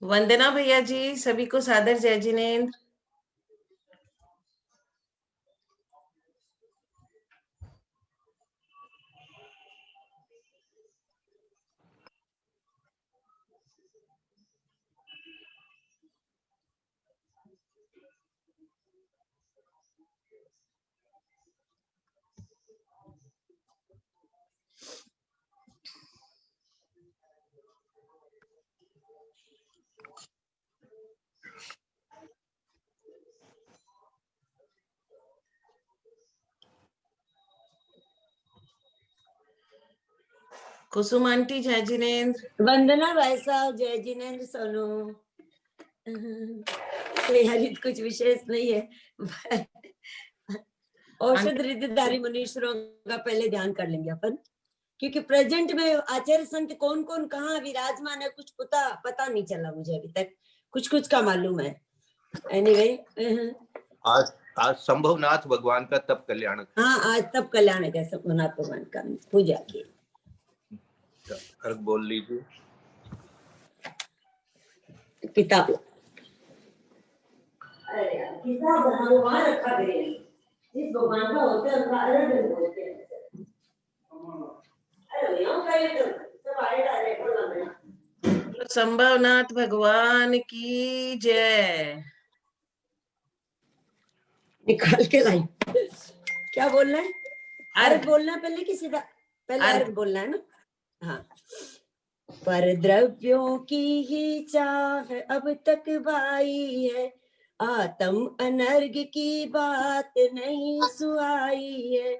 वंदना भैया जी, सभी को सादर जय जिनेन्द्र। कुसुम आंटी जय जिनेन्द्र। वंदना भाई साहब जय जिनेन्द्र सोनू। तैयारी कुछ विशेष नहीं है। औषध रिद्धिधारी मुनीश्वरों का पहले ध्यान कर लेंगे अपन, क्योंकि प्रेजेंट में आचार्य संत कौन कौन कहाँ विराजमान है कुछ पता नहीं चला मुझे अभी तक, कुछ का मालूम है। एनीवे आज संभवनाथ भगवान का तप कल्याण। हाँ, आज तप कल्याण है संभवनाथ भगवान का पूजा की। अर्घ बोल लीजिए। किताब अरे यार, किताब भगवान रखा गया है, जिस भगवान का होता है उनका अलग बोलते हैं। अरे यहाँ का ये तो सब आए डाले बोला मैं। संभवनाथ भगवान की जय। निकाल के लाई। क्या बोलना है? अर्घ बोलना है पहले कि सीधा? पहले अर्घ अर्घ बोलना है ना। हाँ। पर द्रव्यों की ही चाह अब तक भाई है, आत्म अनर्घ की बात नहीं सुहाई है।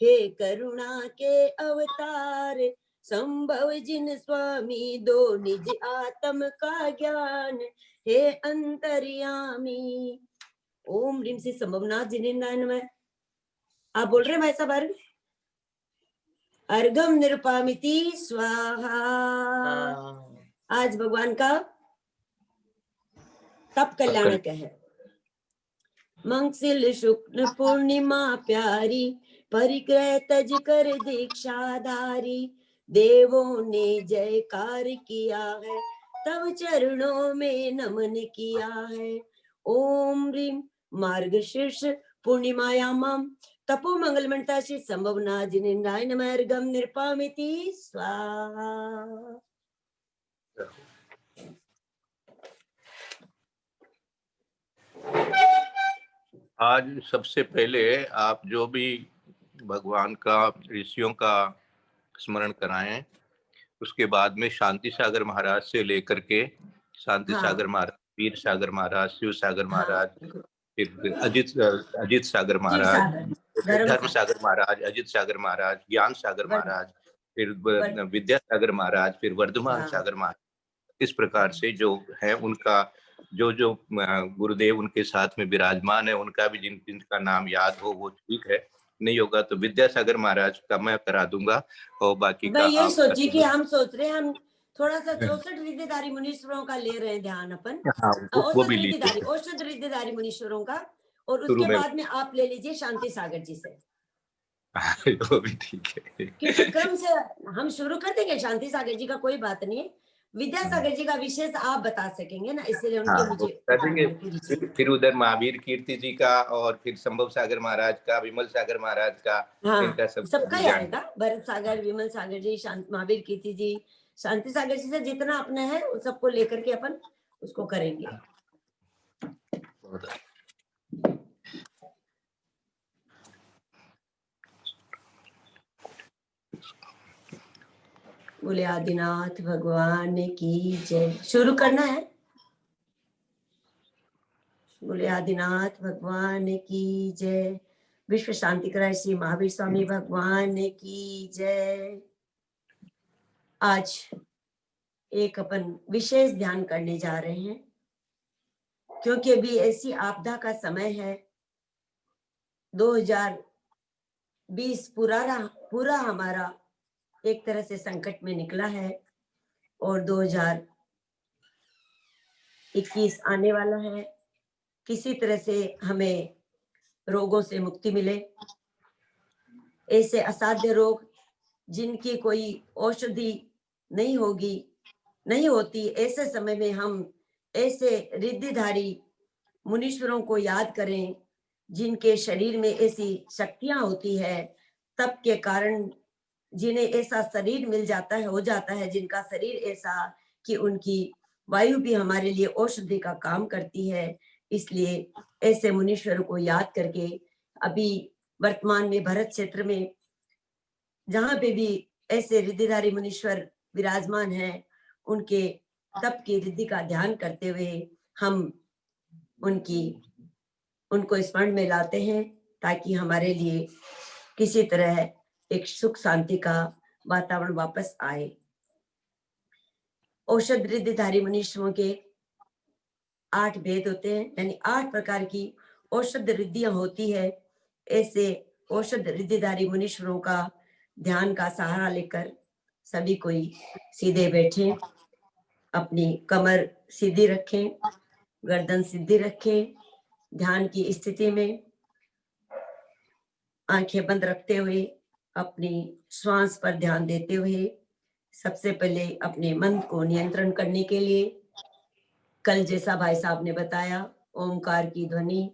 हे करुणा के अवतार संभव जिन स्वामी, दो निज आत्म का ज्ञान हे अंतर्यामी। ओम ह्रीम से संभवनाथ जिनेन्द्राय नमः। आप बोल रहे हैं भाई साहब अर्घ? अर्घम निरुपामिति स्वाहा। आज भगवान का तप कल्याणक है। मंगसिल शुक्ल पूर्णिमा प्यारी, परिग्रह तज कर दीक्षाधारी। देवों ने जयकार किया है, तब चरणों में नमन किया है। ओम ह्रीम मार्गशीर्ष पूर्णिमायाम तपो मंगलमणता श्री संभवनाथ जिनेन्द्राय नमः। अर्घम निरुपामिति स्वाहा। आज सबसे पहले आप जो भी भगवान का ऋषियों का स्मरण कराएं, उसके बाद में शांति सागर महाराज से लेकर के शांति सागर महाराज, वीर सागर महाराज, शिव सागर महाराज, फिर अजित सागर महाराज, धर्म सागर महाराज, अजित सागर महाराज, ज्ञान सागर महाराज, फिर विद्या सागर महाराज, फिर वर्धमान सागर महाराज। इस प्रकार से जो है उनका जो गुरुदेव उनके साथ में विराजमान है, उनका भी जिनका नाम याद हो वो ठीक है, नहीं होगा तो विद्यासागर महाराज का मैं करा दूंगा और बाकी का ये सोचिए कि हम सोच रहे हैं हम थोड़ा सा 64 रिद्धिधारी मुनीश्वरों का ले रहे हैं ध्यान अपन। औषध रिद्धिधारी मुनीश्वरों का, और उसके बाद में आप ले लीजिए शांति सागर जी से। वो भी ठीक है, क्योंकि क्रम से हम शुरू कर देंगे। शांति सागर जी का कोई बात नहीं है, विद्यासागर जी का विशेष आप बता सकेंगे ना, इसलिए उनके मुझे फिर उधर महावीर कीर्ति जी का, और फिर संभव सागर महाराज का, विमल सागर महाराज का, इनका सबका ही आएगा। भरत सागर, विमल सागर जी, महावीर कीर्ति जी, शांति सागर जी से जितना अपना है उन सबको लेकर के अपन उसको करेंगे। बोले आदिनाथ भगवान की जय। शुरू करना है। बोले आदिनाथ भगवान की जय। विश्व शांति कराय श्री महावीर स्वामी भगवान की जय। आज एक अपन विशेष ध्यान करने जा रहे हैं, क्योंकि अभी ऐसी आपदा का समय है। 2020 पूरा हमारा एक तरह से संकट में निकला है, और 2021 आने वाला है। किसी तरह से हमें रोगों से मुक्ति मिले। ऐसे असाध्य रोग जिनकी कोई औषधि नहीं होती, ऐसे समय में हम ऐसे रिद्धिधारी मुनीश्वरों को याद करें जिनके शरीर में ऐसी शक्तियां होती है, तप के कारण जिन्हें ऐसा शरीर मिल जाता है, हो जाता है, जिनका शरीर ऐसा कि उनकी वायु भी हमारे लिए औषधि का काम करती है। इसलिए ऐसे मुनीश्वरों को याद करके अभी वर्तमान में भरत क्षेत्र में जहां पे भी ऐसे रिद्धिधारी मुनीश्वर विराजमान हैं, उनके तप की रिद्धि का ध्यान करते हुए हम उनको स्मरण में लाते हैं, ताकि हमारे लिए किसी तरह एक सुख शांति का वातावरण वापस आए। औषध रिद्धिधारी मुनीश्वरों के 8 भेद होते हैं, यानी 8 प्रकार की औषध रिद्धियां होती है। ऐसे औषध रिद्धिधारी मुनीश्वरों का ध्यान का सहारा लेकर सभी कोई सीधे बैठे, अपनी कमर सीधी रखें, गर्दन सीधी रखें, ध्यान की स्थिति में आंखें बंद रखते हुए अपनी श्वास पर ध्यान देते हुए सबसे पहले अपने मन को नियंत्रण करने के लिए कल जैसा भाई साहब ने बताया, ओमकार की ध्वनि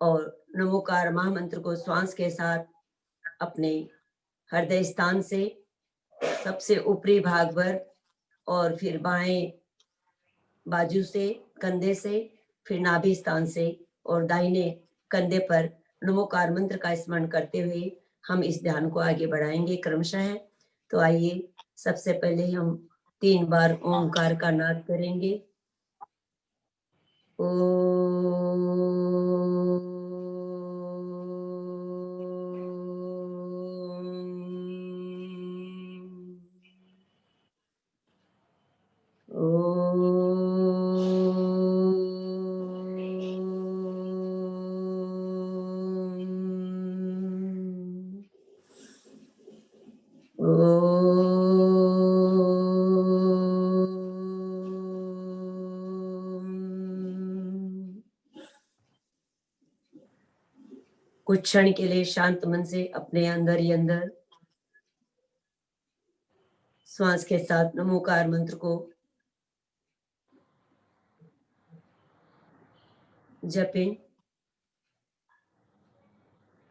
और नमोकार महामंत्र को श्वास के साथ अपने हृदय स्थान से सबसे ऊपरी भाग पर और फिर बाएं बाजू से, कंधे से, फिर नाभि स्थान से और दाहिने कंधे पर नमोकार मंत्र का स्मरण करते हुए हम इस ध्यान को आगे बढ़ाएंगे क्रमशः। तो आइए सबसे पहले हम 3 बार ओमकार का नाद करेंगे। कुछ क्षण के लिए शांत मन से अपने अंदर ही अंदर श्वास के साथ नमोकार मंत्र को जपें।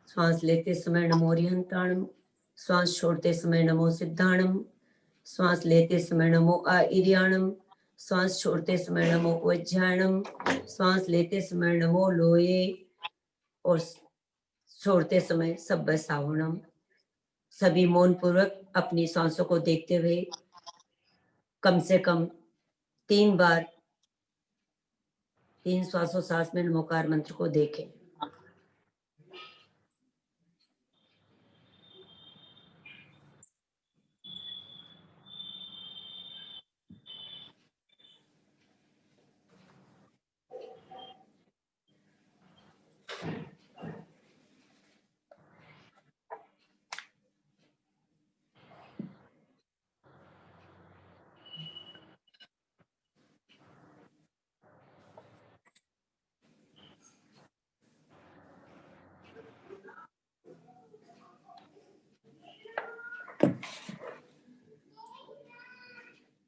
श्वास लेते समय नमो अरिहंताणम, श्वास छोड़ते समय नमो सिद्धाणम, श्वास लेते समय नमो आइर्याणम, श्वास छोड़ते समय नमो वज्रायणम, श्वास लेते समय नमो लोये और छोड़ते समय सब्बा सावणम। सभी मौन पूर्वक अपनी सांसों को देखते हुए कम से कम 3 बार 3 श्वासोच्छ्वास में नमोकार मंत्र को देखें।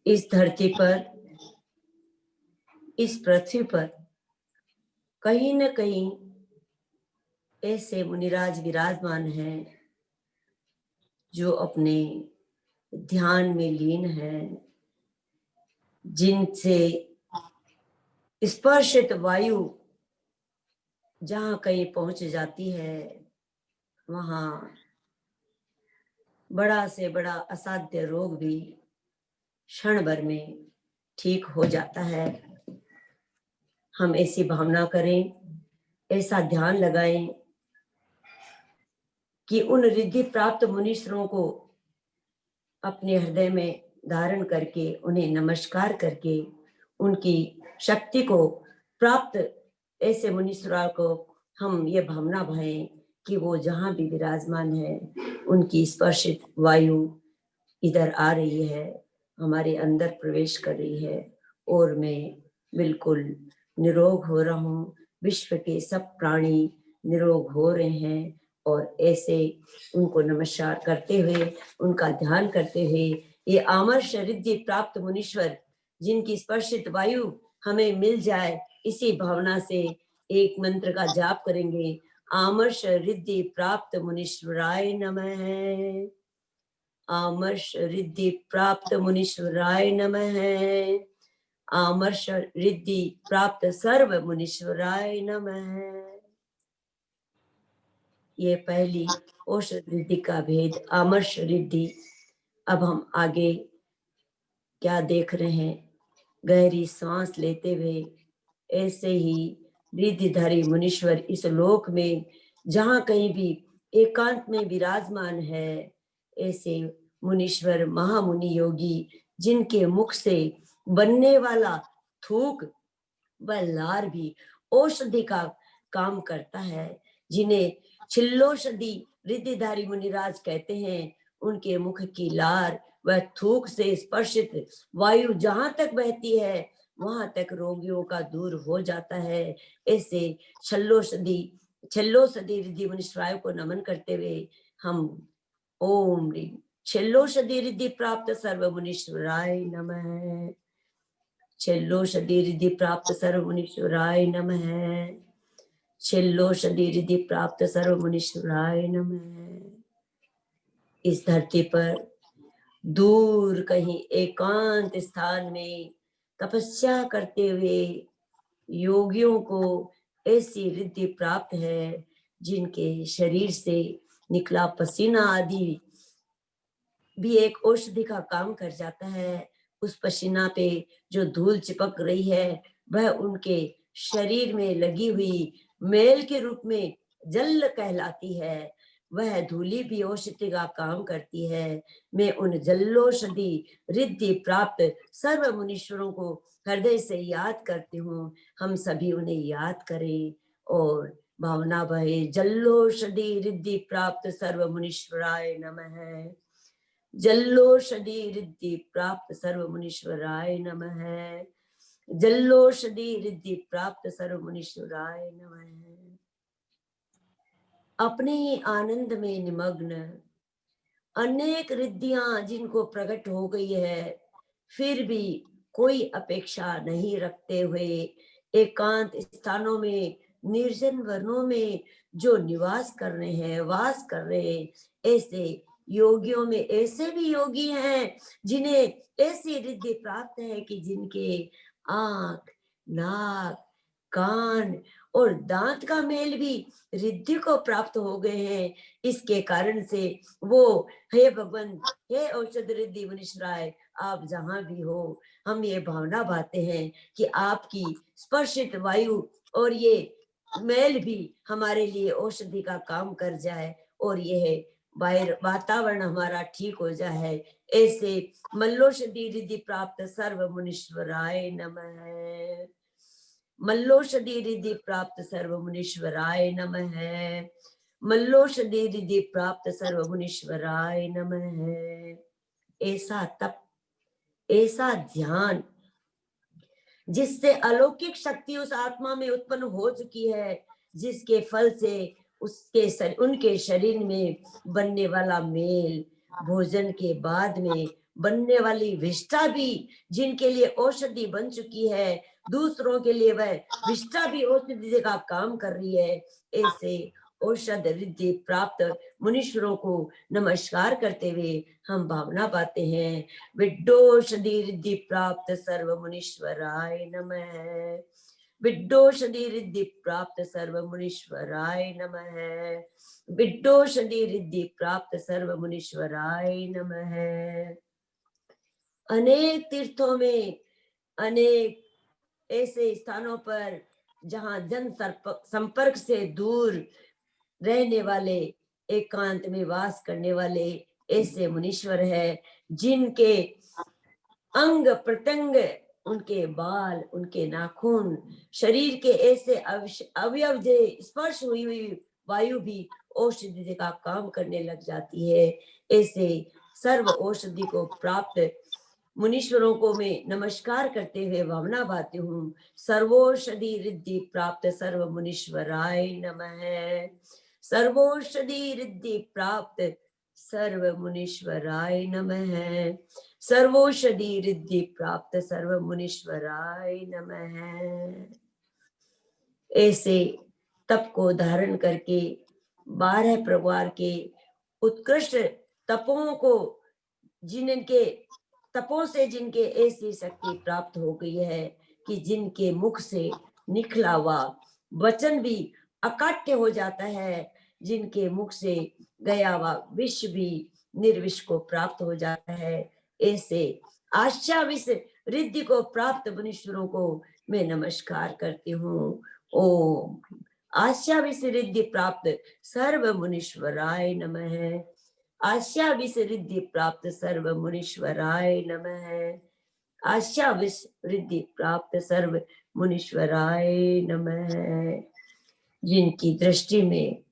इस धरती पर, इस पृथ्वी पर कहीं न कहीं ऐसे मुनिराज विराजमान हैं जो अपने ध्यान में लीन हैं, जिनसे स्पर्शित वायु जहां कहीं पहुंच जाती है, वहां बड़ा से बड़ा असाध्य रोग भी क्षण भर में ठीक हो जाता है। हम ऐसी भावना करें, ऐसा ध्यान लगाएं कि उन रिद्धि प्राप्त मुनीश्वरों को अपने हृदय में धारण करके, उन्हें नमस्कार करके, उनकी शक्ति को प्राप्त ऐसे मुनीश्वरों को हम ये भावना भाएं कि वो जहां भी विराजमान है, उनकी स्पर्शित वायु इधर आ रही है, हमारे अंदर प्रवेश कर रही है और मैं बिल्कुल निरोग हो रहा हूँ। विश्व के सब प्राणी निरोग हो रहे हैं और ऐसे उनको नमस्कार करते हुए, उनका ध्यान करते हुए, ये आमर्ष रिद्धि प्राप्त मुनीश्वर जिनकी स्पर्शित वायु हमें मिल जाए, इसी भावना से एक मंत्र का जाप करेंगे। आमर्ष रिद्धि प्राप्त मुनीश्वराय नमः। आमर्ष रिद्धि प्राप्त मुनीश्वराय नमः। आमर्ष रिद्धि प्राप्त सर्व मुनीश्वराय नमः। ये पहली औषध रिद्धि का भेद, आमर्ष रिद्धि। अब हम आगे क्या देख रहे हैं? गहरी सांस लेते हुए ऐसे ही रिद्धिधारी मुनीश्वर इस लोक में जहां कहीं भी एकांत में विराजमान है, ऐसे मुनीश्वर महामुनि योगी जिनके मुख से बनने वाला थूक व लार भी औषधि का काम करता है, जिन्हें छिल्लोषधि रिद्धिधारी मुनिराज कहते हैं, उनके मुख की लार व थूक से स्पर्शित वायु जहां तक बहती है वहां तक रोगियों का दूर हो जाता है। ऐसे छल्लोषधि रिद्धि मुनीश्वराय को नमन करते हुए हम ओम ह्रीं छल्लोषधि रिद्धि प्राप्त सर्व मुनीश्वराय नमः। छल्लोषधि रिद्धि प्राप्त सर्व मुनीश्वराय नमः। छल्लोषधि रिद्धि प्राप्त सर्व मुनीश्वराय नमः। इस धरती पर दूर कहीं एकांत स्थान में तपस्या करते हुए योगियों को ऐसी रिद्धि प्राप्त है, जिनके शरीर से निकला पसीना आदि भी एक औषधि का काम कर जाता है। उस पसीना पे जो धूल चिपक रही है वह उनके शरीर में लगी हुई मैल के रूप में जल कहलाती है। वह धूली भी औषधि का काम करती है। मैं उन जल्लोषधि रिद्धि प्राप्त सर्व मुनीश्वरों को हृदय से याद करती हूँ। हम सभी उन्हें याद करें और भावना बहे। जल्लोषधि रिद्धि प्राप्त सर्व मुनीश्वराय नमः। जल्लोषधि रिद्धि प्राप्त सर्व मुनीश्वराय नमः। जल्लोषधि रिद्धि प्राप्त सर्व मुनीश्वराय नमः। अपने ही आनंद में निमग्न अनेक रिद्धियां जिनको प्रकट हो गई है, फिर भी कोई अपेक्षा नहीं रखते हुए एकांत स्थानों में निर्जन वनों में जो निवास कर रहे हैं, वास कर रहे हैं, ऐसे योगियों में ऐसे भी योगी हैं जिन्हें ऐसी रिद्धि प्राप्त है कि जिनके आंख, नाक, कान और दांत का मेल भी रिद्धि को प्राप्त हो गए हैं। इसके कारण से वो, हे भगवान, हे औषध रिद्धि मुनीश्वराय, आप जहां भी हो, हम ये भावना बाते हैं कि आपकी स्पर्शित वायु और ये मैल भी हमारे लिए औषधि का काम कर जाए और यह वातावरण हमारा ठीक हो जाए। ऐसे मल्लोषधि रिद्धि प्राप्त सर्व मुनीश्वराय नमः। मल्लोषधि रिद्धि प्राप्त सर्व मुनीश्वराय नमः। मल्लोषधि रिद्धि प्राप्त सर्व मुनीश्वराय नमः। ऐसा तप, ऐसा ध्यान जिससे अलौकिक शक्ति उस आत्मा में उत्पन्न हो चुकी है, जिसके फल से उनके शरीर में बनने वाला मेल, भोजन के बाद में बनने वाली विष्ठा भी जिनके लिए औषधि बन चुकी है, दूसरों के लिए वह विष्ठा भी औषधि का काम कर रही है। ऐसे औषध रिद्धि प्राप्त मुनीश्वरों को नमस्कार करते हुए हम भावना पाते हैं। विड्डोषधि रिद्धि प्राप्त सर्व मुनीश्वराय नमः। विड्डोषधि रिद्धि प्राप्त सर्व मुनीश्वराय नमः। विड्डोषधि रिद्धि प्राप्त सर्व मुनीश्वराय नमः। अनेक तीर्थों में, अनेक ऐसे स्थानों पर जहां जन संपर्क से दूर रहने वाले, एकांत में वास करने वाले ऐसे मुनीश्वर है, जिनके अंग प्रत्यंग, उनके बाल, उनके नाखून, शरीर के ऐसे अवयव स्पर्श हुई वायु भी औषधि का काम करने लग जाती है। ऐसे सर्व औषधि को प्राप्त मुनीश्वरों को मैं नमस्कार करते हुए भावना बाती हूँ। सर्वौषधि रिद्धि प्राप्त सर्व मुनीश्वराय नमः। सर्वौषधि रिद्धि प्राप्त सर्व मुनीश्वराय नमः। सर्वौषधि रिद्धि प्राप्त सर्व मुनीश्वराय नमः। ऐसे तप को धारण करके 12 प्रकार के उत्कृष्ट तपों को, जिनके तपों से जिनके ऐसी शक्ति प्राप्त हो गई है कि जिनके मुख से निकला हुआ वचन भी अकाट्य हो जाता है, जिनके मुख से गया हुआ विष भी निर्विष को प्राप्त हो जाता है, ऐसे आश्चाविष रिद्धि को प्राप्त मुनीश्वरों को मैं नमस्कार करती हूँ। ओम आश्चाविष रिद्धि प्राप्त सर्व मुनीश्वराय नमः। आश्चाविष रिद्धि प्राप्त सर्व मुनीश्वराय नमः। आश्चाविष रिद्धि प्राप्त सर्व मुनीश्वराय नमः। जिनकी दृष्टि में,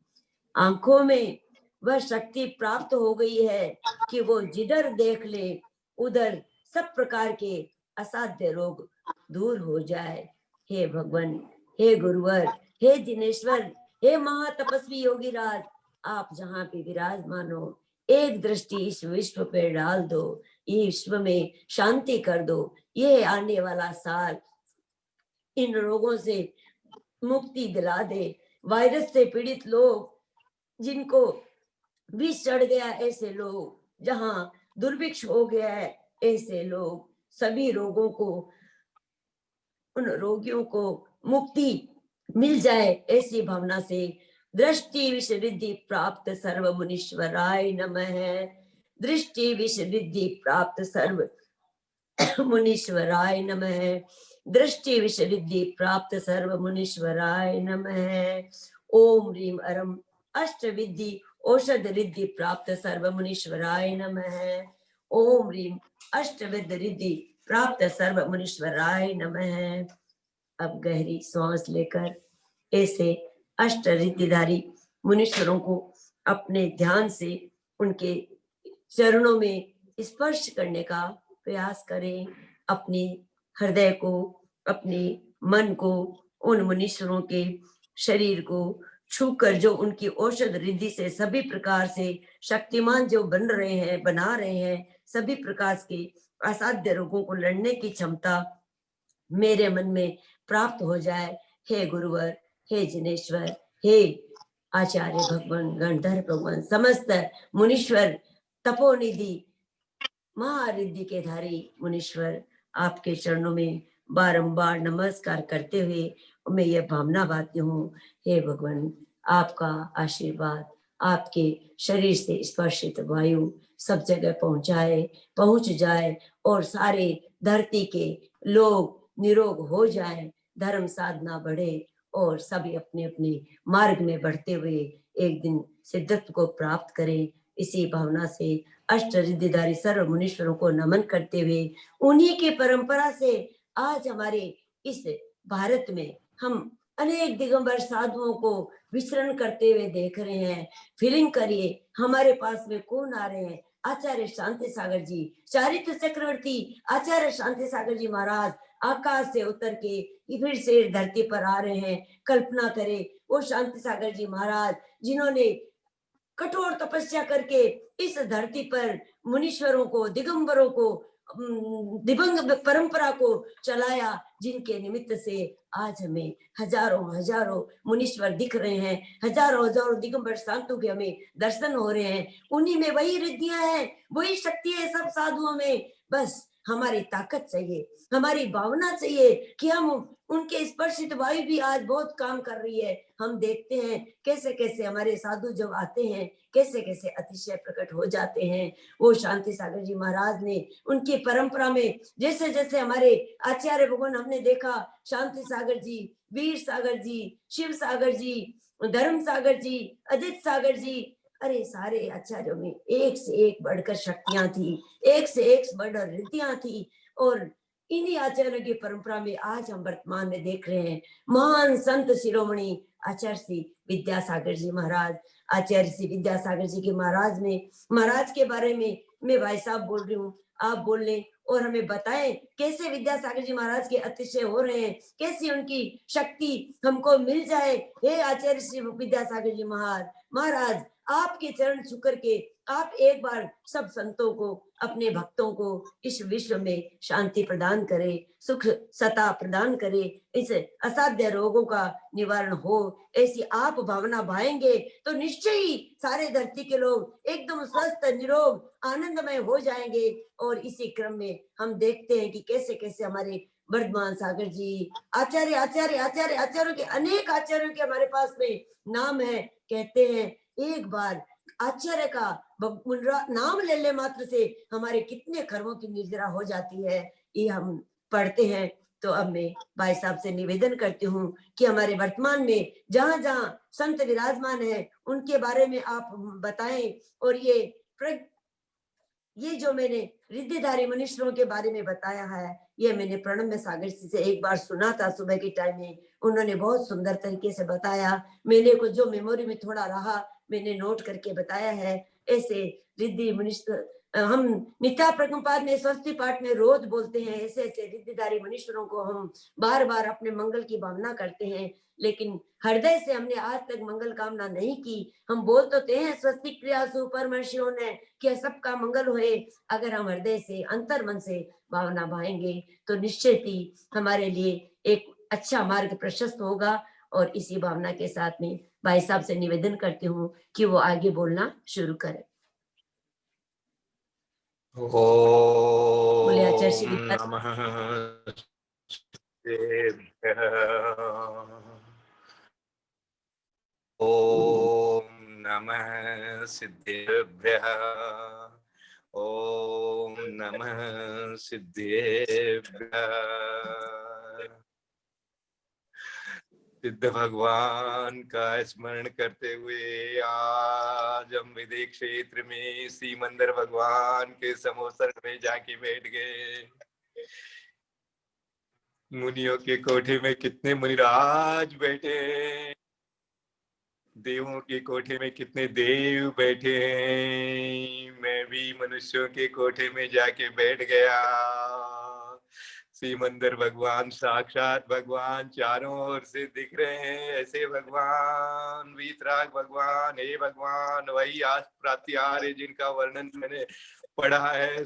आंखों में वह शक्ति प्राप्त हो गई है कि वो जिधर देख ले उधर सब प्रकार के असाध्य रोग दूर हो जाए। हे भगवान, हे गुरुवर, हे जिनेश्वर, हे महातपस्वी योगीराज, आप जहाँ पे विराजमान हो, एक दृष्टि इस विश्व पे डाल दो, ये विश्व में शांति कर दो। ये आने वाला साल इन रोगों से मुक्ति दिला दे। वायरस से पीड़ित लोग, जिनको विष चढ़ गया, ऐसे लोग, जहाँ दुर्भिक्ष हो गया है, ऐसे लोग, सभी रोगों को, उन रोगियों को मुक्ति मिल जाए, ऐसी भावना से दृष्टि विष रिद्धि प्राप्त सर्व मुनीश्वराय नमः। दृष्टि विष रिद्धि प्राप्त सर्व मुनीश्वराय नमः। दृष्टि विष रिद्धि प्राप्त सर्व मुनीश्वराय नमः। ओम ह्रीम अरम अष्टविद्धि औषध रिद्धि प्राप्त सर्व मुनीश्वराय नमः। ओम ह्रीम अष्टविध रिद्धि प्राप्त सर्व मुनीश्वराय नमः। अब गहरी सांस लेकर ऐसे अष्ट रिद्धिधारी मुनीश्वरों को अपने ध्यान से उनके चरणों में स्पर्श करने का प्रयास करें। अपने हृदय को, अपने मन को उन मुनीश्वरों के शरीर को छूकर, जो उनकी औषध रिद्धि से सभी प्रकार से शक्तिमान जो बन रहे हैं, बना रहे हैं, सभी प्रकार के असाध्य रोगों को लड़ने की क्षमता मेरे मन में प्राप्त हो जाए। हे गुरुवर, हे जिनेश्वर, हे आचार्य भगवान, गणधर भगवान, समस्त मुनीश्वर, तपोनिधि, महारिद्धि के धारी मुनीश्वर, आपके चरणों में बारंबार नमस्कार करते हुए मैं यह भावना बांधती हूँ, हे भगवान, आपका आशीर्वाद आपके शरीर से स्पर्शित वायु सब जगह पहुंच जाए और सारे धरती के लोग निरोग हो जाए, धर्म साधना बढ़े और सभी अपने अपने मार्ग में बढ़ते हुए एक दिन सिद्धत्व को प्राप्त करें। इसी भावना से अष्ट रिद्धिधारी सर्व मुनीश्वरों को नमन करते हुए, उन्हीं की परंपरा से आज हमारे इस भारत में हम अनेक दिगंबर साधुओं को विचरण करते हुए देख रहे हैं। फीलिंग करिए, हमारे पास में कौन आ रहे हैं? आचार्य शांति सागर जी, चारित्र चक्रवर्ती आचार्य शांति सागर जी महाराज आकाश से उतर के फिर से धरती पर आ रहे हैं। कल्पना करें, वो शांति सागर जी महाराज जिन्होंने कठोर तपस्या करके इस धरती पर मुनीश्वरों को, दिगंबरों को, दिवंग परंपरा को चलाया, जिनके निमित्त से आज हमें हजारों हजारों मुनीश्वर दिख रहे हैं, हजारों हजारों दिगंबर संतों के हमें दर्शन हो रहे हैं। उन्हीं में वही रिद्धियां हैं, वही शक्ति है सब साधुओं में। बस हमारी ताकत चाहिए, हमारी भावना चाहिए कि हम उनके स्पर्शित वायु भी आज बहुत काम कर रही है। हम देखते हैं कैसे कैसे हमारे साधु जब आते हैं, कैसे कैसे अतिशय प्रकट हो जाते हैं। वो शांति सागर जी महाराज ने उनकी परंपरा में जैसे जैसे हमारे आचार्य भगवान हमने देखा, शांति सागर जी, वीर सागर जी, शिव सागर जी, धर्म सागर जी, अजित सागर जी, अरे सारे आचार्यों में एक से एक बढ़कर शक्तियां थी, एक से एक बढ़कर रिद्धियां थी। और इन्हीं आचार्यों की परंपरा में आज हम वर्तमान में देख रहे हैं महान संत शिरोमणि आचार्य श्री विद्यासागर जी महाराज। आचार्य श्री विद्यासागर जी के महाराज के बारे में मैं भाई साहब बोल रही हूँ, आप बोल लें और हमें बताएं कैसे विद्यासागर जी महाराज के अतिशय हो रहे हैं, कैसी उनकी शक्ति हमको मिल जाए। हे आचार्य श्री विद्यासागर जी महाराज, आपके चरण छू करके आप एक बार सब संतों को, अपने भक्तों को इस विश्व में शांति प्रदान करे, सुख सता प्रदान करे, इस असाध्य रोगों का निवारण हो, ऐसी आप भावना भाएंगे तो निश्चय ही सारे धरती के लोग एकदम स्वस्थ निरोग आनंदमय हो जाएंगे। और इसी क्रम में हम देखते हैं कि कैसे कैसे हमारे वर्धमान सागर जी, आचार्य आचार्य आचार्य आचार्यों के, अनेक आचार्यों के हमारे पास में नाम है। कहते हैं एक बार आचार्य का नाम ले ले मात्र से हमारे कितने कर्मों की निर्जरा हो जाती है, ये हम पढ़ते हैं। तो अब मैं भाई साहब से निवेदन करती हूँ कि हमारे वर्तमान में जहां जहां संत विराजमान है उनके बारे में आप बताएं। और ये जो मैंने रिद्धिधारी मनुष्यों के बारे में बताया है, ये मैंने प्रणब में सागर से एक बार सुना था सुबह के टाइम में। उन्होंने बहुत सुंदर तरीके से बताया, मैंने को जो मेमोरी में थोड़ा रहा मैंने नोट करके बताया है। ऐसे रिद्धि मनुष्य हम नित्या प्रकंपाद में स्वस्ति पाठ में रोज बोलते हैं, ऐसे ऐसे रिद्धिधारी मनुष्यों को हम बार बार अपने मंगल की भावना करते हैं, लेकिन हृदय से हमने आज तक मंगल कामना नहीं की। हम बोल तो हैं स्वस्ति क्रिया सुपरमर्शियों ने कि सबका मंगल होए, अगर हम हृदय से अंतर मन से भावना भाएंगे तो निश्चित ही हमारे लिए एक अच्छा मार्ग प्रशस्त होगा। और इसी भावना के साथ में भाई साहब से निवेदन करती हूँ कि वो आगे बोलना शुरू करें। बोले आचार्य श्री नमः ओम नमः सिद्धेभ्यः, ओम नमः सिद्धेभ्यः। सिद्ध भगवान का स्मरण करते हुए आज हम विदेह क्षेत्र में सीमंदर भगवान के समोसर में जाके बैठ गए। मुनियों के कोठे में कितने मुनिराज बैठे हैं, देवों के कोठे में कितने देव बैठे हैं। मैं भी मनुष्यों के कोठे में जाके बैठ गया। सीमंदर भगवान साक्षात भगवान चारों ओर से दिख रहे हैं। ऐसे भगवान वीतराग भगवान, हे भगवान वही आज प्रात्यार्य जिनका वर्णन मैंने पढ़ा है,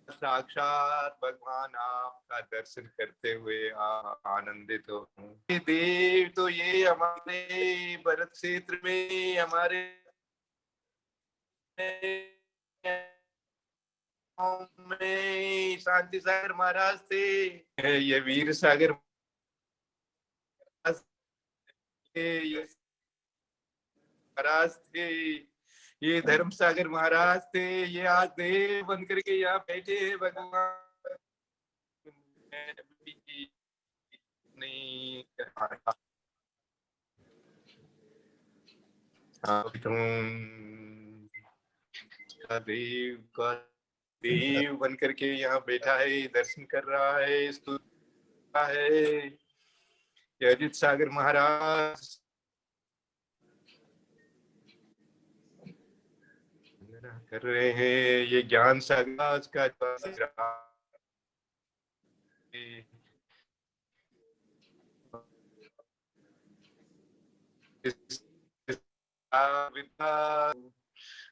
साक्षात भगवान आपका दर्शन करते हुए आनंदित हो। ये देव तो ये हमारे भरत क्षेत्र में हमारे में शांति सागर महाराज थे, ये वीर सागर महाराज थे, ये धर्म सागर महाराज थे, ये आज देव बन करके यहाँ बैठे हैं। भगवान नहीं देव का देव बन करके यहाँ बैठा है, दर्शन कर रहा है, स्तुति है। ये अजित सागर महाराज कर रहे हैं, ये ज्ञान सागर का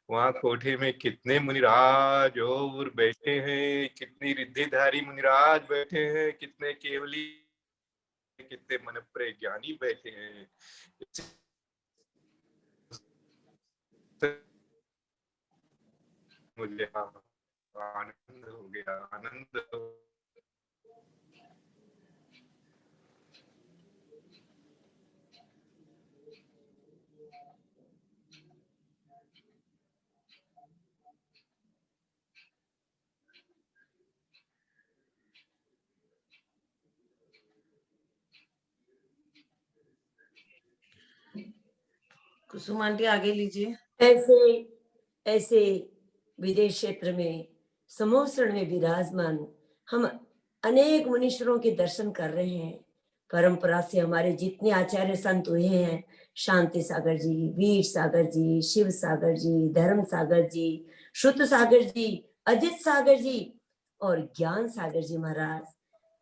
वहाँ कोठे में कितने मुनिराज और बैठे हैं, कितनी रिद्धिधारी मुनिराज बैठे हैं, कितने केवली, कितने मन प्रज्ञानी बैठे हैं। मुझे आनंद हो गया, आनंद हो। कुसुम आंटी आगे लीजिए। ऐसे ऐसे विदेश क्षेत्र में समोसरण में विराजमान हम अनेक मुनीश्वरों के दर्शन कर रहे हैं। परंपरा से हमारे जितने आचार्य संत हुए हैं, शांति सागर जी, वीर सागर जी, शिव सागर जी, धर्म सागर जी, श्रुत सागर जी, अजित सागर जी और ज्ञान सागर जी महाराज,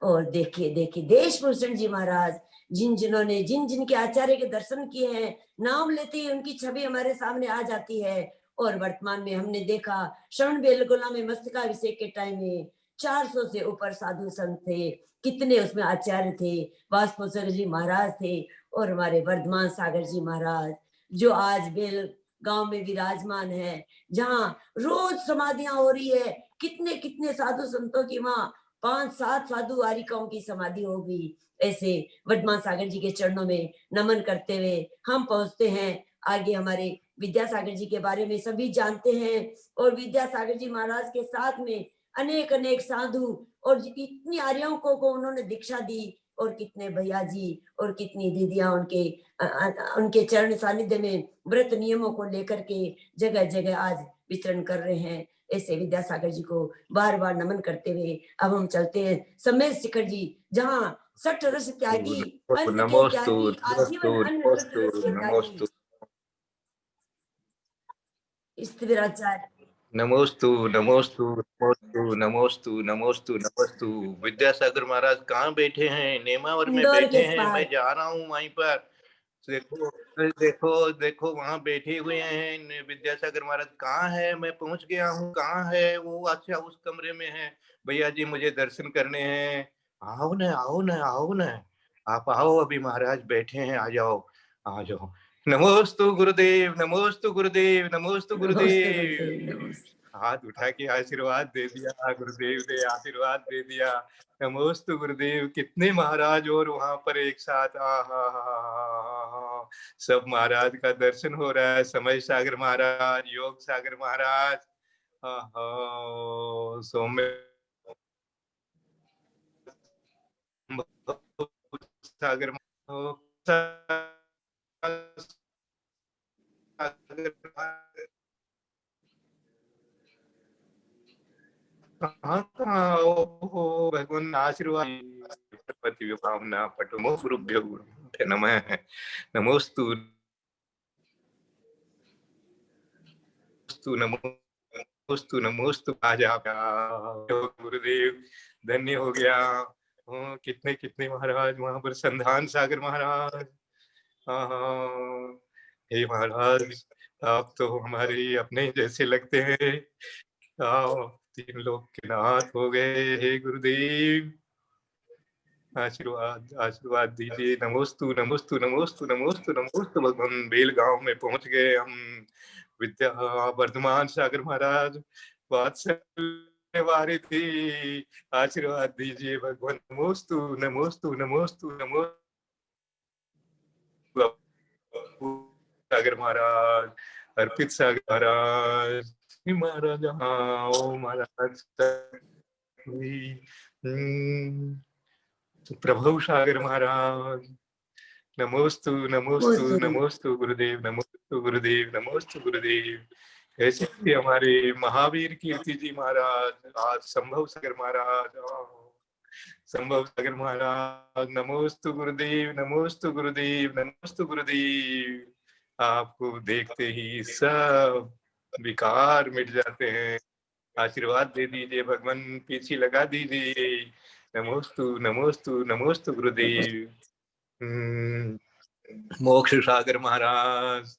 और देखिए देखिए देशभूषण जी महाराज, जिन्होंने जिनके आचार्य के दर्शन किए हैं, नाम लेते ही उनकी छवि हमारे सामने आ जाती है। और वर्तमान में हमने देखा श्रवण बेलगोला में मस्तकाभिषेक के टाइम में 400 से ऊपर साधु संत थे, कितने उसमें आचार्य थे, वासपोसर जी महाराज थे, और हमारे वर्धमान सागर जी महाराज जो आज बेल गांव में विराजमान है, जहां रोज समाधियां हो रही है। कितने कितने साधु संतों की वहां 5-7 साधु वारिकाओं की समाधि होगी। ऐसे वर्धमान सागर जी के चरणों में नमन करते हुए हम पहुंचते हैं आगे। हमारे विद्यासागर जी के बारे में सभी जानते हैं, और विद्यासागर जी महाराज के साथ में अनेक अनेक साधु और इतनी आर्यों को उन्होंने दीक्षा दी, और कितने भैया जी और कितनी दीदियां उनके चरण सानिध्य में व्रत नियमों को लेकर के जगह जगह आज विचरण कर रहे हैं। ऐसे विद्यासागर जी को बार बार नमन करते हुए अब हम चलते हैं सम्मेद शिखर जी, जहाँ 60 रस त्यागी, अन्न के नमोस्तु त्यागी, आजीवन अन्न नमोस्तु रस के त्यागी नमोस्तु स्थिराचार्य। नमोस्तु नमोस्तु नमोस्तु नमोस्तु नमोस्तु नमोस्तु। विद्यासागर महाराज कहाँ बैठे हैं? नेमावर में इंदौर बैठे के हैं। पास। मैं जा रहा हूँ वहीं पर। देखो देखो देखो वहाँ बैठे हुए हैं विद्यासागर महाराज। कहाँ है? मैं पहुंच गया हूँ। कहाँ है वो? अच्छा उस कमरे में है। भैया जी मुझे दर्शन करने हैं। आओ न आओ न आओ न, आप आओ, अभी महाराज बैठे हैं, आ जाओ आ जाओ। नमोस्तु गुरुदेव, नमोस्तु गुरुदेव, नमोस्तु गुरुदेव। हाथ उठा के आशीर्वाद दे दिया गुरुदेव ने, आशीर्वाद दे दिया। नमोस्तु गुरुदेव। कितने महाराज और वहां पर एक साथ, सब महाराज का दर्शन हो रहा है। समय सागर महाराज, योग सागर महाराज, सौम्य सागर भगवान आशीर्वाद। भावना पटुमो गुरुभ्यो नमः। नमोस्तु नमोस्तु नमोस्तु। आज आप गुरुदेव, धन्य हो गया। कितने कितने महाराज वहां पर, संधान सागर महाराज। हे महाराज, आप तो हमारे अपने जैसे लगते हैं। तीन लोग के नाथ हो गए। हे गुरुदेव, आशीर्वाद आशीर्वाद दीजिए। नमोस्तु नमोस्तु नमोस्तु नमोस्तु नमोस्तु। भगवान बेल गांव में पहुंच गए हम। विद्या वर्धमान सागर महाराज वात्सल्य वारी थी, आशीर्वाद दीजिए भगवान। नमोस्तु नमोस्तु नमोस्तु नमोस्तु सागर महाराज, अर्पित सागर महाराज, महाराज। हाँ ओ महाराज, प्रभु सागर महाराज। नमोस्तु नमोस्तु नमोस्तु गुरुदेव, नमोस्तु गुरुदेव, नमोस्तु गुरुदेव। ऐसे ही हमारे महावीर कीर्ति जी महाराज, आज संभव सागर महाराज, संभव सागर महाराज। नमोस्तु गुरुदेव, नमोस्तु गुरुदेव, नमोस्तु गुरुदेव। आपको देखते ही सब विकार मिट जाते हैं। आशीर्वाद दे दीजिए भगवान, पीछे लगा दीजिए। नमोस्तु नमोस्तु नमोस्तु गुरुदेव। मोक्ष सागर महाराज,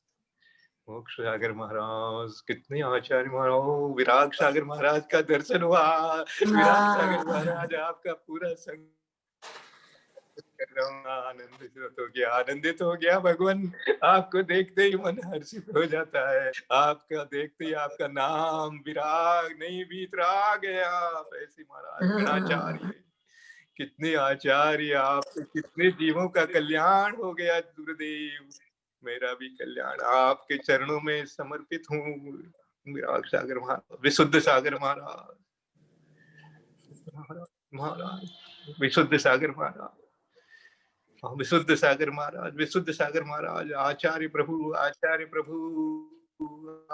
मोक्ष सागर महाराज, कितने आचार्य महाराज। विराग सागर महाराज का दर्शन हुआ। विराग सागर महाराज, आपका पूरा संग आनंदित हो गया भगवान। आपको देखते ही मन हर्षित हो जाता है। आपका देखते ही आपका नाम विराग नहीं वितराग है आप। ऐसे महाराज गणाचार्य, कितने आचार्य आप, कितने जीवों का कल्याण हो गया गुरुदेव। मेरा भी कल्याण आपके चरणों में समर्पित हूँ। विराग सागर महाराज, विशुद्ध सागर महाराज, महाराज विशुद्ध सागर महाराज, विशुद्ध सागर महाराज, विशुद्ध सागर महाराज। आचार्य प्रभु, आचार्य प्रभु,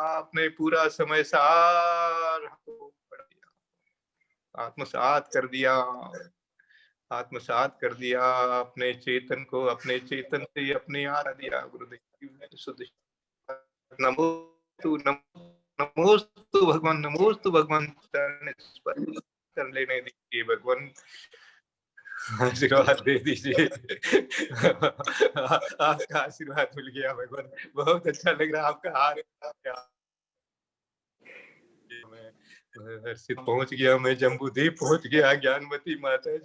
आपने पूरा समय सार आत्मसात कर दिया, आत्मसात कर दिया अपने चेतन को, अपने चेतन से अपने आ दिया गुरुदेव। शुद्ध नमोस्तु नमोस्तु भगवान, नमोस्तु भगवान। कर लेने दीजिए भगवान। आशीर्वाद दे दीजिए। आपका आशीर्वाद मिल गया भगवान, बहुत अच्छा लग रहा आपका हाथ। मैं हर्षित पहुंच गया, मैं जम्बूद्वीप पहुंच गया। ज्ञानमती माता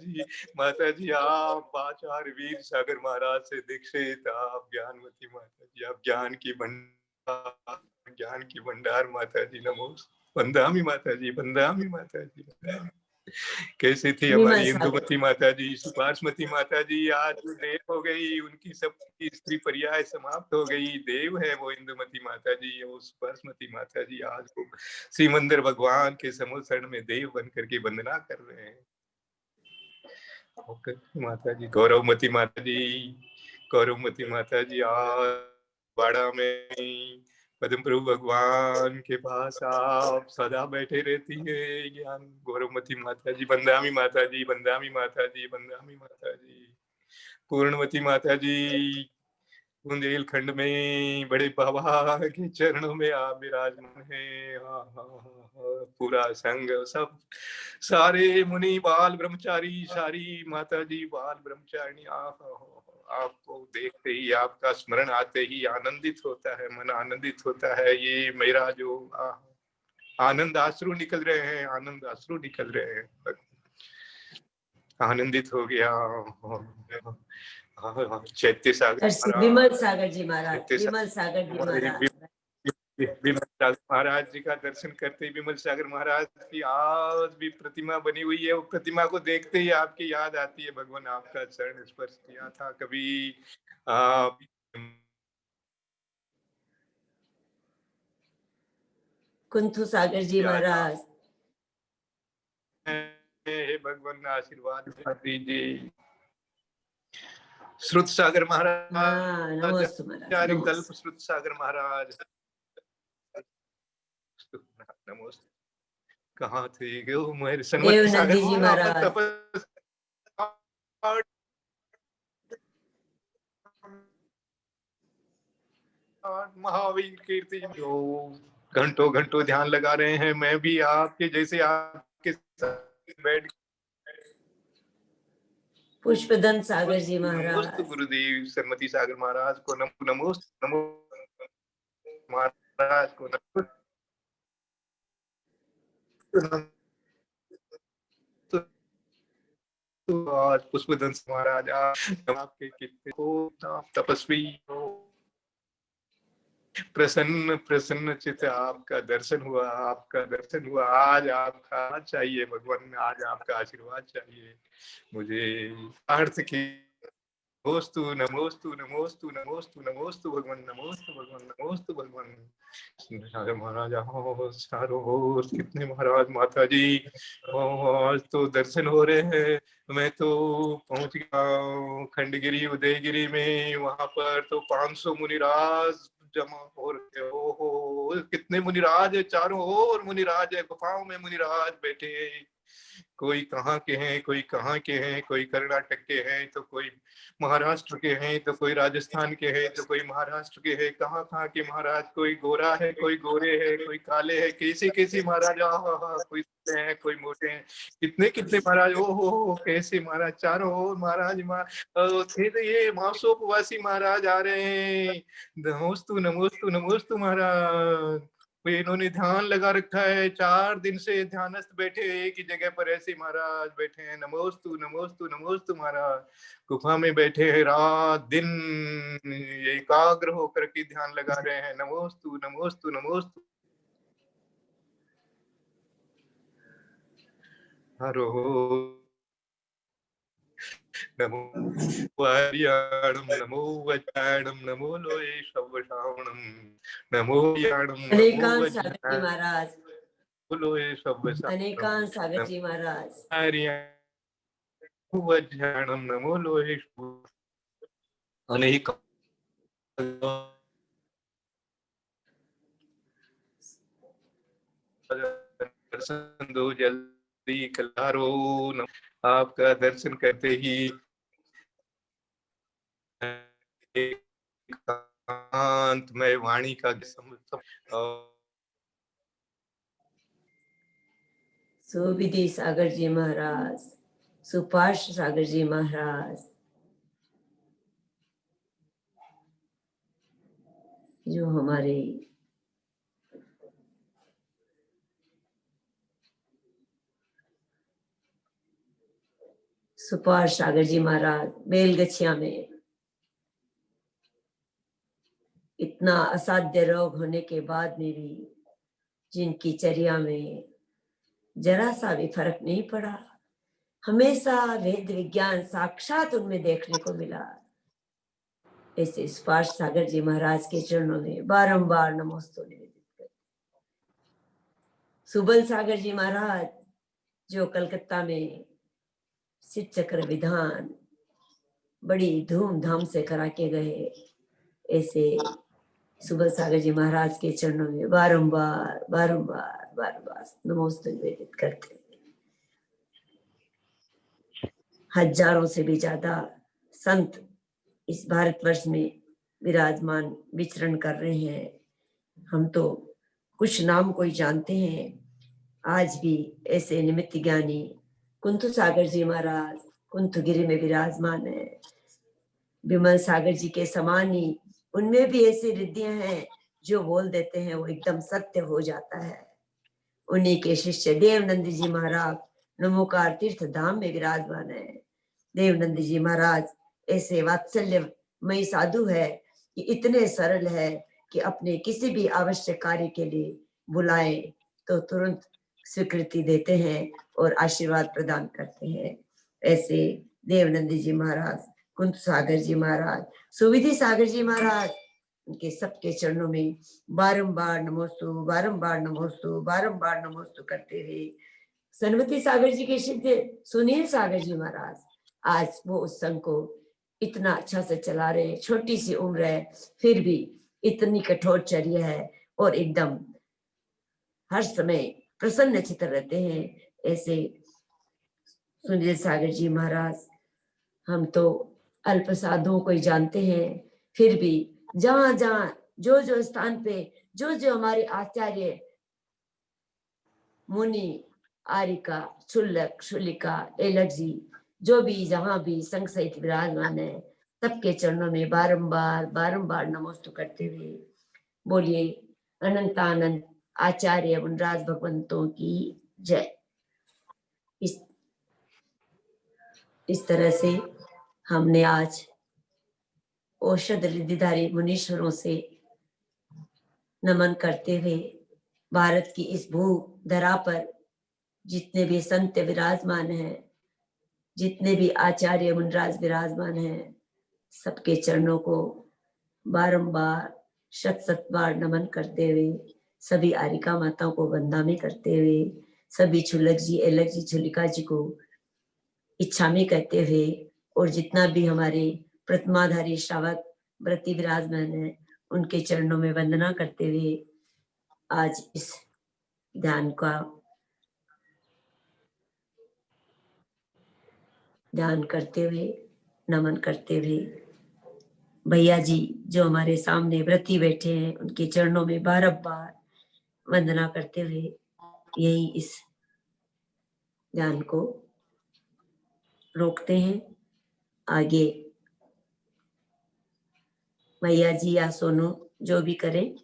जी आप आचार्य वीर सागर महाराज से दीक्षित, आप ज्ञानमती माता जी, आप ज्ञान की भंडार माता जी, नमो। बंदामी माता जी, बंदामी माता जी। कैसी थी विमल हमारी सागर इंदुमती माता जी, सुभाषमती माता जी, आज वो देव हो गई, उनकी सबकी स्त्री पर्याय समाप्त हो गई। देव है वो इंदुमती माता जी, वो सुभाषमती माता जी, आज वो श्रीमंदिर भगवान के समोसरण में देव बन करके वंदना कर रहे हैं। माता जी, गौरवमती माता जी, गौरवमती माता जी, आज बाड़ा में पद्म प्रभु भगवान के पास आप सदा बैठे रहती है। ज्ञान गौरवमती माता जी, बंदामी माता जी, बंदामी माता जी, बंदामी माता जी, पूर्णमती माता जी, बुंदेलखंड में बड़े बाबा के चरणों में आप विराजमान हैं। पूरा संघ सब सारे मुनि बाल ब्रह्मचारी, सारी माता जी बाल ब्रह्मचारिणी, आपको देखते ही, आपका स्मरण आते ही आनंदित होता है, मन आनंदित होता है। ये मेरा जो आनंद आश्रु निकल रहे हैं, आनंद आश्रु निकल रहे हैं, आनंदित हो गया। चैत्य सागर विमल सागर जी महाराज, चैत्य विमल सागर जी महाराज। विमल सागर महाराज जी का दर्शन करते ही, विमल सागर महाराज की आज भी प्रतिमा बनी हुई है। वो प्रतिमा को देखते ही आपकी याद आती है, भगवान आपका चरण स्पर्श किया था कभी आप। कुंथु सागर जी महाराज, हे भगवान आशीर्वाद दीजिए। श्रुत सागर महाराज, हाँ नमोस्तु महाराज, कल्प श्रुत सागर महाराज, नमोस्तु। कहाँ थे गो मेरे सन्मति सागर देवनंदी जी महाराज, महावीर कीर्ति जो घंटों घंटों ध्यान लगा रहे हैं। मैं भी आपके जैसे आपके साथ बैठ। पुष्पदंत सागर जी नमोस्तु महाराज, गुरुदेव सरमती सागर महाराज को नमोस्तु, नमो महाराज को आज पुष्पदंत महाराज, आपके कितने हो तपस्वी हो, प्रसन्न प्रसन्न चित्त आपका दर्शन हुआ, आपका दर्शन हुआ। आज आपका चाहिए भगवान, आज आपका आशीर्वाद चाहिए मुझे। अर्थ की नमोस्तु नमोस्तु नमोस्तु नमोस्तु नमोस्तु भगवान, नमोस्तु भगवान, नमोस्तु भगवान। महाराज चारों ओर कितने महाराज माता जी, आज तो दर्शन हो रहे हैं। मैं तो पहुंच गया खंडगिरी उदयगिरी में, वहां पर तो 500 मुनिराज जमा हो रहे। हो कितने मुनिराज है, चारों ओर मुनिराज है, गुफाओं में मुनिराज बैठे। कोई कहाँ के हैं, कोई कहाँ के हैं, कोई कर्नाटक के हैं, तो कोई महाराष्ट्र के हैं, तो कोई राजस्थान के हैं, तो कोई महाराष्ट्र के हैं। कहाँ कहाँ के महाराज, कोई गोरा है, कोई गोरे है, कोई काले है, कैसे कैसे महाराज, कोई हैं, कोई मोटे हैं, कितने कितने महाराज। हो कैसे महाराज, चारों ओर महाराज थे। तो ये मासोपवासी महाराज आ रहे हैं। नमोस्तु नमोस्तु नमोस्तु महाराज। इन्होंने ध्यान लगा रखा है, 4 दिन से ध्यानस्थ बैठे एक ही जगह पर, ऐसे महाराज बैठे हैं। नमोस्तु नमोस्तु नमोस्तु महाराज, गुफा में बैठे हैं, रात दिन एकाग्र होकर के ध्यान लगा रहे हैं। नमोस्तु नमोस्तु नमोस्तु। हरो नमो वार्याणं, नमो वज्राणं, नमो लोये शवश्रावणं, नमो याणं, नमो अनेकांत सागर जी महाराज, लोये शवश्रावणं, अनेकांत सागर जी महाराज, वज्राणं, नमो लोये अनेक दर्शन दो जल्दी कलारो। आपका दर्शन करते ही एकांतमय वाणी का सुविधि सागर जी महाराज, सुभाष सागर जी महाराज जो हमारे सुभाष सागर जी महाराज बेलगछिया में इतना असाध्य रोग होने के बाद में भी जिनकी चर्या में जरा सा भी फर्क नहीं पड़ा, हमेशा वेद विज्ञान साक्षात उनमें देखने को मिला। ऐसे सुभाष सागर जी महाराज के चरणों में बारंबार नमोस्तु निवेदित करते। सुबल सागर जी महाराज जो कलकत्ता में सिद्ध चक्र विधान बड़ी धूमधाम से करा के गए, ऐसे सुबल सागर जी महाराज के चरणों में बारंबार बारंबार बारंबार नमोस्तु निवेदित करते। हजारों से भी ज्यादा संत इस भारतवर्ष में विराजमान विचरण कर रहे हैं। हम तो कुछ नाम कोई जानते हैं। आज भी ऐसे निमित्त ज्ञानी कुंथु सागर जी महाराज कुंथुगिरी में विराजमान है। विमल सागर जी के समान ही उनमें भी ऐसी रिद्धियां हैं जो बोल देते हैं वो एकदम सत्य हो जाता है। उन्हीं के शिष्य देवनंद जी महाराज नमोकार तीर्थ धाम में विराजमान है। देवनंद जी महाराज ऐसे वात्सल्यमयी साधु है कि इतने सरल है कि अपने किसी भी आवश्यक कार्य के लिए बुलाए तो तुरंत स्वीकृति देते हैं और आशीर्वाद प्रदान करते हैं। ऐसे देवनंद जी महाराज, कुंत सागर जी महाराज, सुविधि सागर जी महाराज, उनके सबके चरणों में बारंबार नमोस्तु बारंबार नमोस्तु बारंबार नमोस्तु करते हुए सनवती सागर जी के शिष्य सुनील सागर जी महाराज आज वो उस संघ को इतना अच्छा से चला रहे। छोटी सी उम्र है फिर भी इतनी कठोर चर्या है और एकदम हर समय प्रसन्न चित्त रहते हैं। ऐसे सुनील सागर जी महाराज हम तो अल्प साधुओं को ही जानते हैं, फिर भी जहां जहां जो जो स्थान पे जो जो हमारे आचार्य मुनि आरिका शुल्लक शुलिका एलक जी जो भी जहां भी संघ सहित विराजमान है सबके चरणों में बारंबार बारंबार नमोस्तु करते हुए बोलिए अनंतानंद आचार्य वनराज भगवंतों की जय। इस तरह से हमने आज औषध रिद्धिधारी मुनीश्वरों से नमन करते हुए भारत की इस भू धरा पर जितने भी संत विराजमान हैं, जितने भी आचार्य मुनराज विराजमान हैं, सबके चरणों को बारंबार शत शत बार नमन करते हुए, सभी आरिका माताओं को वंदना करते हुए, सभी छुलक जी एलक जी छुलिका जी को इच्छा में कहते हुए और जितना भी हमारे प्रतिमाधारी श्रावक व्रती विराजमान है उनके चरणों में वंदना करते हुए आज इस ध्यान करते हुए नमन करते हुए भैया जी जो हमारे सामने व्रती बैठे हैं उनके चरणों में बारंबार वंदना करते हुए यही इस ध्यान को रोकते हैं। आगे भैया जी या सोनू जो भी करें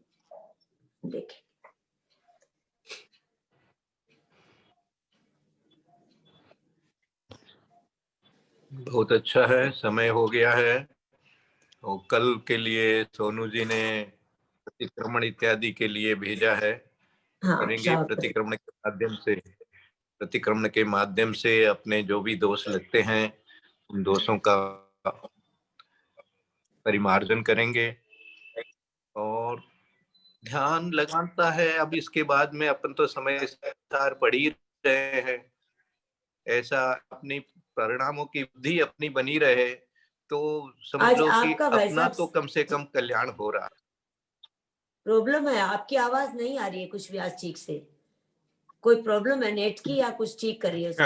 देखें। बहुत अच्छा है, समय हो गया है और कल के लिए सोनू जी ने प्रतिक्रमण इत्यादि के लिए भेजा है। हाँ, करेंगे प्रतिक्रमण के माध्यम से अपने जो भी दोष लगते हैं उन दोषों का परिमार्जन करेंगे और ध्यान लगाता है। अब इसके बाद में अपन तो समय अनुसार पढ़ ही रहे हैं, ऐसा अपनी परिणामों की बुद्धि अपनी बनी रहे तो समझ लो कि अपना तो कम से कम कल्याण हो रहा। प्रॉब्लम है, आपकी आवाज नहीं आ रही है कुछ भी आज ठीक से। कोई प्रॉब्लम है नेट की या कुछ ठीक करिए उसको।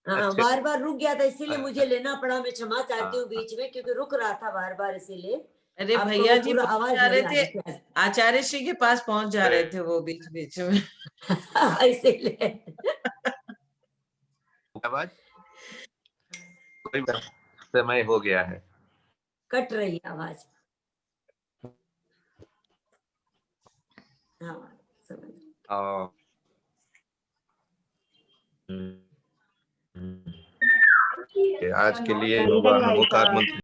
हाँ, बार बार रुक गया था इसीलिए मुझे लेना पड़ा। मैं क्षमा चाहती हूँ बीच में क्योंकि रुक रहा था बार बार इसीलिए। अरे भैया जी आवाज जा रहे थे, आचार्य श्री के पास पहुंच जा रहे थे वो बीच बीच में। इसीलिए समय हो गया है। कट रही है आवाज। हाँ समझ। आज के लिए भगवान ओमकार मंत्र